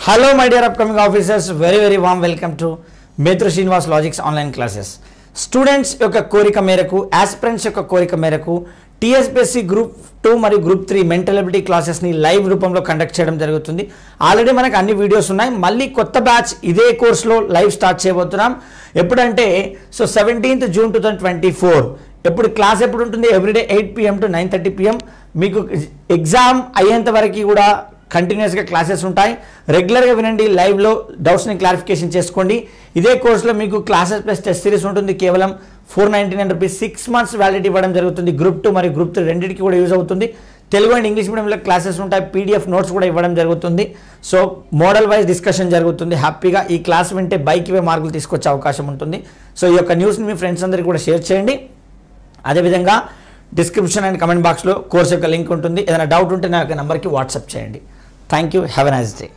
Hello my dear upcoming officers, very warm welcome to Metro Srinivas Logics online classes. Students యొక్క కోరిక మేరకు, aspirants యొక్క కోరిక మేరకు TSPSC గ్రూప్ 2 మరియు గ్రూప్ 3 మెంటల్ ఎబిలిటీ క్లాసెస్ ని లైవ్ రూపంలో కండక్ట్ చేయడం జరుగుతుంది. ఆల్రెడీ మనకు అన్ని వీడియోస్ ఉన్నాయి. మళ్ళీ కొత్త బ్యాచ్ ఇదే కోర్సులో లైవ్ స్టార్ట్ చేయబోతున్నాం. ఎప్పుడంటే 17th June 2024. ఎప్పుడు క్లాస్ ఎప్పుడు ఉంటుంది? Everyday 8 PM to 9:30 PM. మీకు ఎగ్జామ్ అయ్యేంత వరకు కూడా కంటిన్యూస్గా క్లాసెస్ ఉంటాయి. రెగ్యులర్గా వినండి, లైవ్లో డౌట్స్ని క్లారిఫికేషన్ చేసుకోండి. ఇదే కోర్సులో మీకు క్లాసెస్ ప్లస్ టెస్ట్ సిరీస్ ఉంటుంది. కేవలం 499 రూపీస్, 6 months వ్యాలిడిటీ ఇవ్వడం జరుగుతుంది. గ్రూప్ 2 మరియు గ్రూప్ 3 రెండింటికి కూడా యూజ్ అవుతుంది. తెలుగు అండ్ ఇంగ్లీష్ మీడియంలో క్లాసెస్ ఉంటాయి. PDF నోట్స్ కూడా ఇవ్వడం జరుగుతుంది. సో మోడల్ వైజ్ డిస్కషన్ జరుగుతుంది. హ్యాపీగా ఈ క్లాస్ వింటే బైక్ ఇవే మార్కులు తీసుకొచ్చే అవకాశం ఉంటుంది. సో ఈ యొక్క న్యూస్ని మీ ఫ్రెండ్స్ అందరికీ కూడా షేర్ చేయండి. అదేవిధంగా డిస్క్రిప్షన్ అండ్ కమెంట్ బాక్స్లో కోర్స్ యొక్క లింక్ ఉంటుంది. ఏదైనా డౌట్ ఉంటే నా యొక్క నెంబర్కి వాట్సాప్ చేయండి. Thank you. Have a nice day.